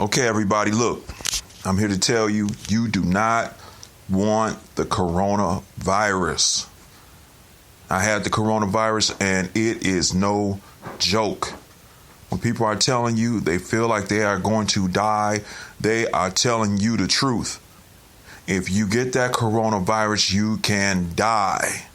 Okay, everybody, look, I'm here to tell you, you do not want the coronavirus. I had the coronavirus and it is no joke. When people are telling you they feel like they are going to die, they are telling you the truth. If you get that coronavirus, you can die.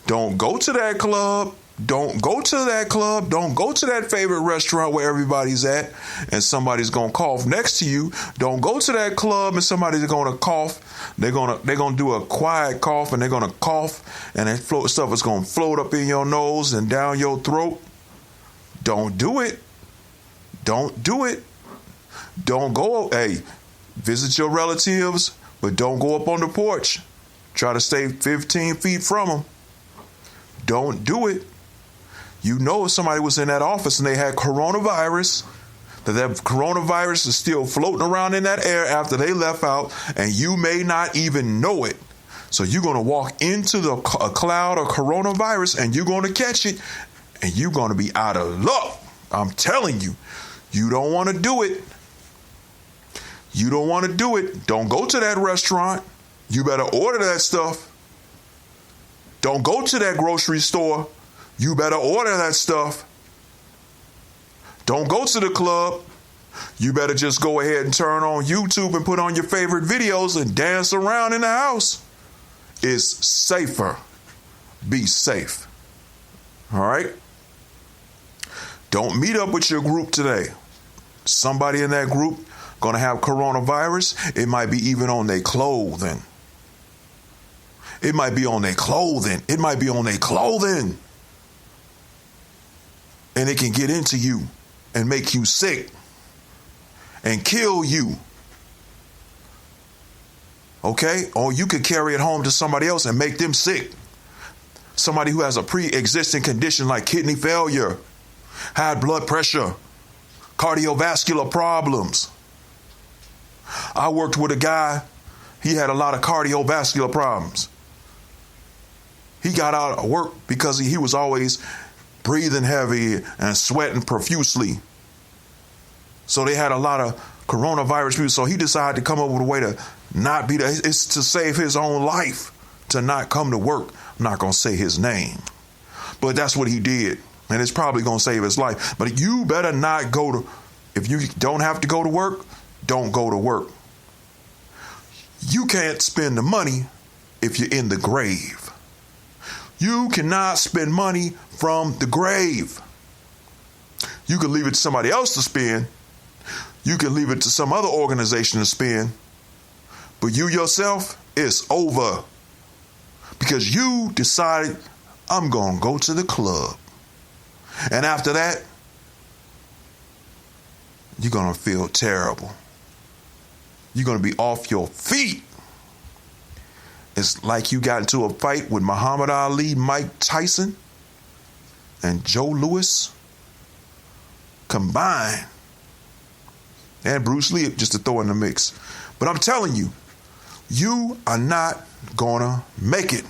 Don't go to that club. Don't go to that club. Don't go to that favorite restaurant where everybody's at and somebody's going to cough next to you. Don't go to that club and somebody's going to cough. They're going to do a quiet cough and they're going to cough and that stuff is going to float up in your nose and down your throat. Don't do it. Don't do it. Don't go. Hey, visit your relatives, but don't go up on the porch. Try to stay 15 feet from them. Don't do it. You know if somebody was in that office and they had coronavirus, that coronavirus is still floating around in that air after they left out, and you may not even know it. So you're going to walk into a cloud of coronavirus and you're going to catch it, and you're going to be out of luck. I'm telling you, you don't want to do it. You don't want to do it. Don't go to that restaurant. You better order that stuff. Don't go to that grocery store. You better order that stuff. Don't go to the club. You better just go ahead and turn on YouTube and put on your favorite videos and dance around in the house. It's safer. Be safe. All right? Don't meet up with your group today. Somebody in that group going to have coronavirus. It might be even on their clothing. It might be on their clothing. It might be on their clothing. And it can get into you and make you sick and kill you. Okay? Or you could carry it home to somebody else and make them sick. Somebody who has a pre-existing condition like kidney failure, high blood pressure, cardiovascular problems. I worked with a guy, he had a lot of cardiovascular problems. He got out of work because he was always breathing heavy and sweating profusely. So they had a lot of coronavirus people. So he decided to come up with a way to not be there. It's to save his own life, to not come to work. I'm not going to say his name, but that's what he did. And it's probably going to save his life. But you better not go to, if you don't have to go to work, don't go to work. You can't spend the money if you're in the grave. You cannot spend money from the grave. You can leave it to somebody else to spend. You can leave it to some other organization to spend. But you yourself, it's over. Because you decided, I'm going to go to the club. And after that, you're going to feel terrible. You're going to be off your feet. It's like you got into a fight with Muhammad Ali, Mike Tyson, and Joe Louis combined. And Bruce Lee, just to throw in the mix. But I'm telling you, you are not going to make it.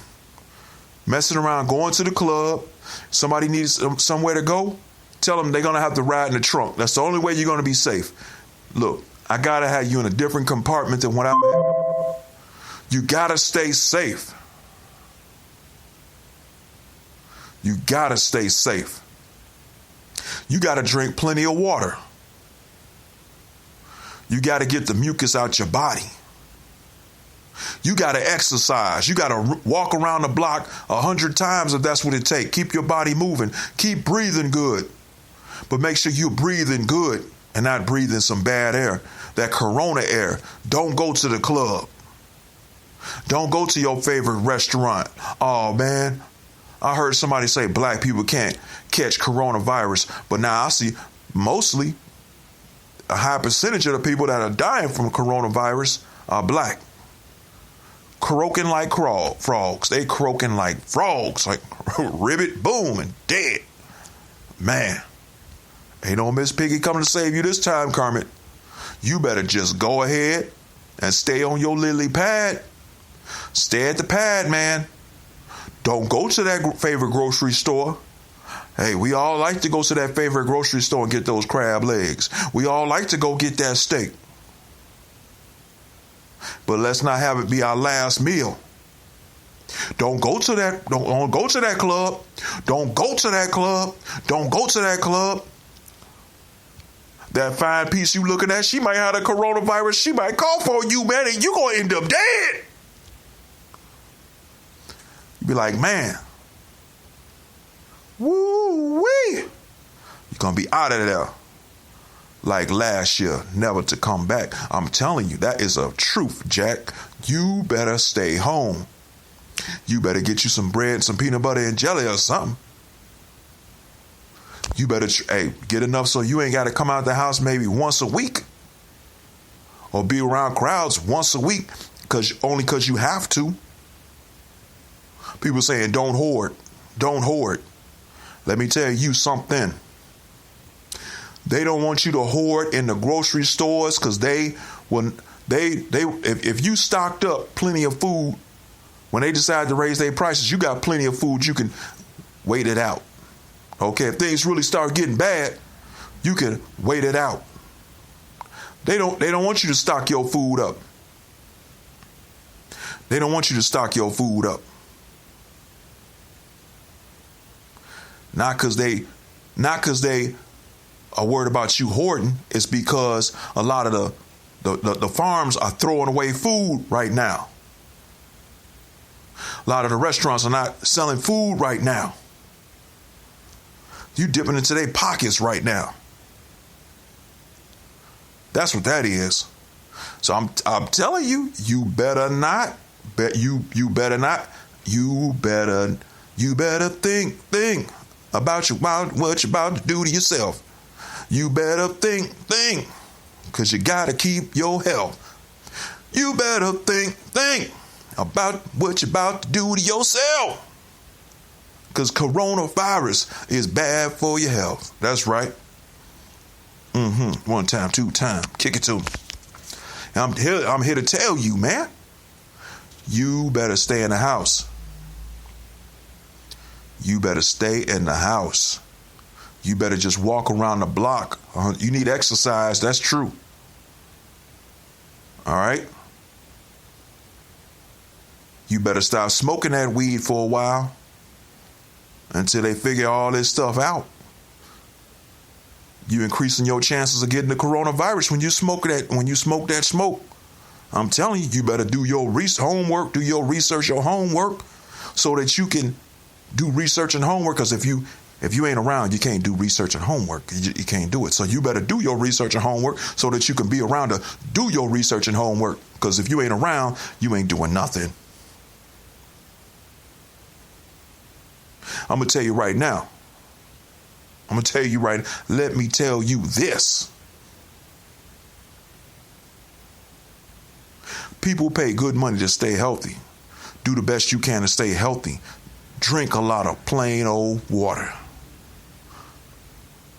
Messing around, going to the club, somebody needs somewhere to go, tell them they're going to have to ride in the trunk. That's the only way you're going to be safe. Look, I got to have you in a different compartment than what I'm at. You got to stay safe. You got to stay safe. You got to drink plenty of water. You got to get the mucus out your body. You got to exercise. You got to walk around the block 100 times if that's what it takes. Keep your body moving. Keep breathing good. But make sure you're breathing good and not breathing some bad air, that corona air. Don't go to the club. Don't go to your favorite restaurant. Oh, man, I heard somebody say black people can't catch coronavirus. But now I see mostly a high percentage of the people that are dying from coronavirus are black. Croaking like frogs. They croaking like frogs, like ribbit, boom, and dead. Man, ain't no Miss Piggy coming to save you this time, Kermit. You better just go ahead and stay on your lily pad. Stay at the pad, man. Don't go to that favorite grocery store Hey, we all like to go to that favorite grocery store and get those crab legs. We all like to go get that steak. But let's not have it be our last meal. Don't go to that. Don't go to that club. Don't go to that club. Don't go to that club. That fine piece you looking at, she might have the coronavirus. She might cough on you, man, and you gonna end up dead. You be like, man, woo wee, you're gonna be out of there like last year, never to come back. I'm telling you, that is a truth, Jack. You better stay home. You better get you some bread, some peanut butter and jelly or something. You better get enough so you ain't got to come out the house maybe once a week or be around crowds once a week only because you have to. People saying don't hoard. Don't hoard. Let me tell you something. They don't want you to hoard in the grocery stores because if you stocked up plenty of food, when they decide to raise their prices, you got plenty of food. You can wait it out. Okay, if things really start getting bad, you can wait it out. They don't want you to stock your food up. They don't want you to stock your food up. Not because they are worried about you hoarding. It's because a lot of the farms are throwing away food right now. A lot of the restaurants are not selling food right now. You dipping into their pockets right now. That's what that is. So I'm telling you, you better think about what you're about to do to yourself. You better think, because you got to keep your health. You better think about what you're about to do to yourself. Because coronavirus is bad for your health. That's right. One time, two time. Kick it to me. I'm here to tell you, man. You better stay in the house. You better stay in the house. You better just walk around the block. You need exercise. That's true. All right. You better stop smoking that weed for a while until they figure all this stuff out. You increasing your chances of getting the coronavirus when you smoke that smoke. I'm telling you, you better do your homework, do your research, your homework, so that you can do research and homework. Because if you ain't around, you can't do research and homework. You can't do it. So you better do your research and homework so that you can be around to do your research and homework. Because if you ain't around, you ain't doing nothing. I'm going to tell you right now. Let me tell you this. People pay good money to stay healthy. Do the best you can to stay healthy. Drink a lot of plain old water.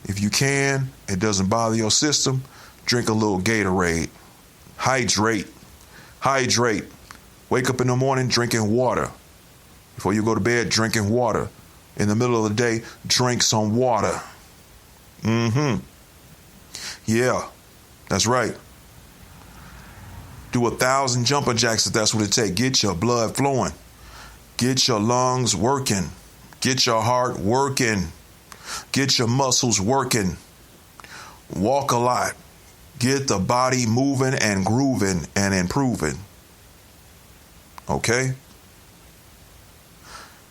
If you can, it doesn't bother your system, drink a little Gatorade. Hydrate. Wake up in the morning drinking water. Before you go to bed, drinking water. In the middle of the day, drink some water. Yeah, that's right. Do 1,000 jumping jacks if that's what it takes. Get your blood flowing. Get your lungs working. Get your heart working. Get your muscles working. Walk a lot. Get the body moving and grooving and improving. Okay?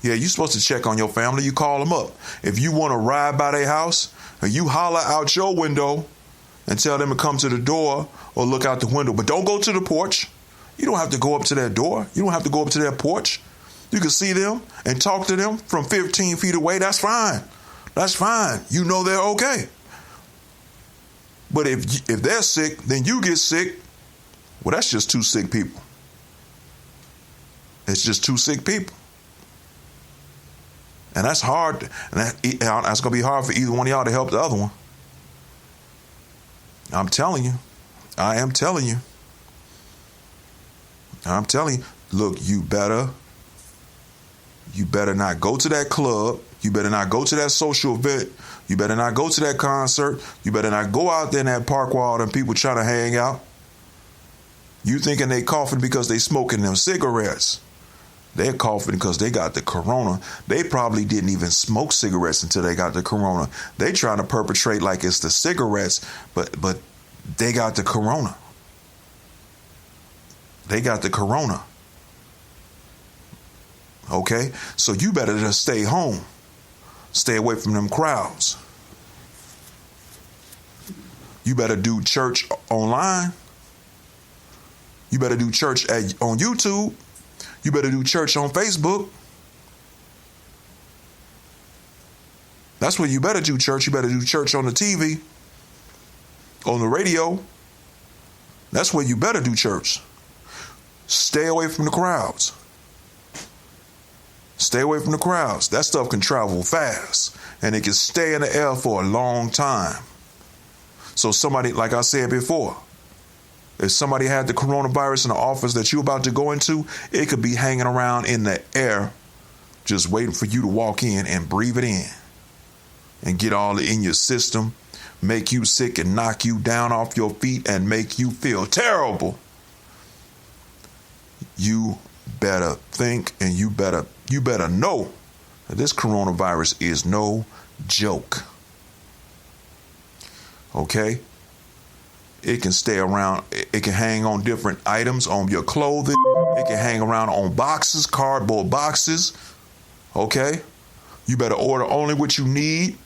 Yeah, you're supposed to check on your family. You call them up. If you want to ride by their house, you holler out your window and tell them to come to the door or look out the window. But don't go to the porch. You don't have to go up to their door. You don't have to go up to their porch. You can see them and talk to them from 15 feet away. That's fine. That's fine. You know they're okay. But if they're sick, then you get sick. Well, that's just two sick people. It's just two sick people. And that's hard. And that's going to be hard for either one of y'all to help the other one. I'm telling you. I am telling you. I'm telling you. Look, you better not go to that club. You better not go to that social event. You better not go to that concert. You better not go out there in that park where all them people trying to hang out. You thinking they coughing because they smoking them cigarettes. They're coughing because they got the corona. They probably didn't even smoke cigarettes until they got the corona. They trying to perpetrate like it's the cigarettes, but they got the corona. They got the corona. Okay? So you better just stay home. Stay away from them crowds. You better do church online. You better do church on YouTube. You better do church on Facebook. That's where you better do church. You better do church on the TV, on the radio. That's where you better do church. Stay away from the crowds. Stay away from the crowds. That stuff can travel fast, and it can stay in the air for a long time. So somebody, like I said before, if somebody had the coronavirus in the office that you're about to go into, it could be hanging around in the air, just waiting for you to walk in and breathe it in and get all in your system, make you sick and knock you down off your feet and make you feel terrible. You better think, and you better know that this coronavirus is no joke. Okay? It can stay around. It can hang on different items on your clothing. It can hang around on boxes, cardboard boxes. Okay? You better order only what you need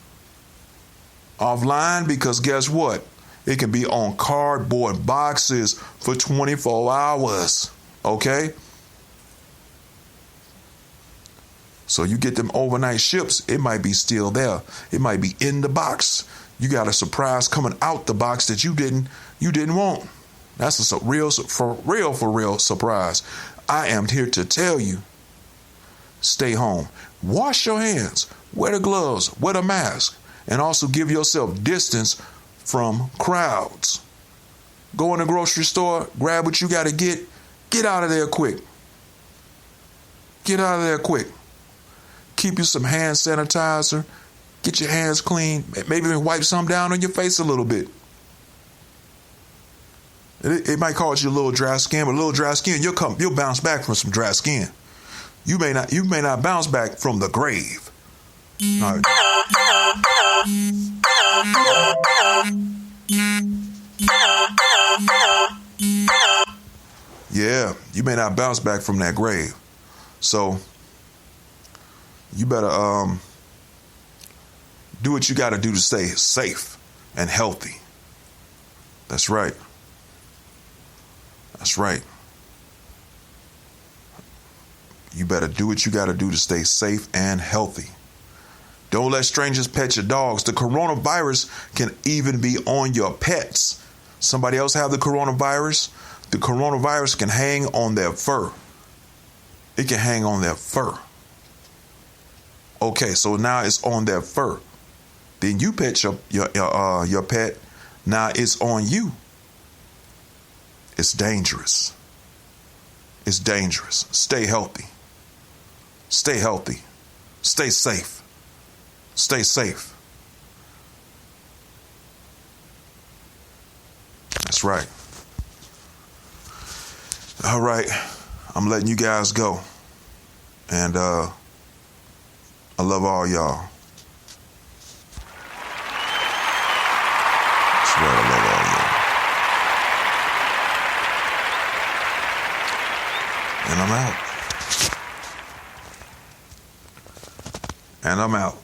offline, because guess what? It can be on cardboard boxes for 24 hours. Okay? So you get them overnight ships, it might be still there. It might be in the box. You got a surprise coming out the box that you didn't want. That's a real surprise. I am here to tell you, stay home. Wash your hands. Wear the gloves. Wear the mask. And also give yourself distance from crowds. Go in the grocery store. Grab what you got to get. Get out of there quick. Get out of there quick. Keep you some hand sanitizer. Get your hands clean. Maybe even wipe some down on your face a little bit. It might cause you a little dry skin, but a little dry skin, you'll bounce back from some dry skin. You may not bounce back from the grave. All right. Yeah, you may not bounce back from that grave. So you better do what you got to do to stay safe and healthy. That's right. That's right. You better do what you got to do to stay safe and healthy. Don't let strangers pet your dogs. The coronavirus can even be on your pets. Somebody else have the coronavirus. The coronavirus can hang on their fur. It can hang on their fur. Okay, so now it's on their fur. Then you pet your pet. Now it's on you. It's dangerous. It's dangerous. Stay healthy. Stay healthy. Stay safe. Stay safe. That's right. All right. I'm letting you guys go. And I love all y'all. That's right. I love all y'all. And I'm out.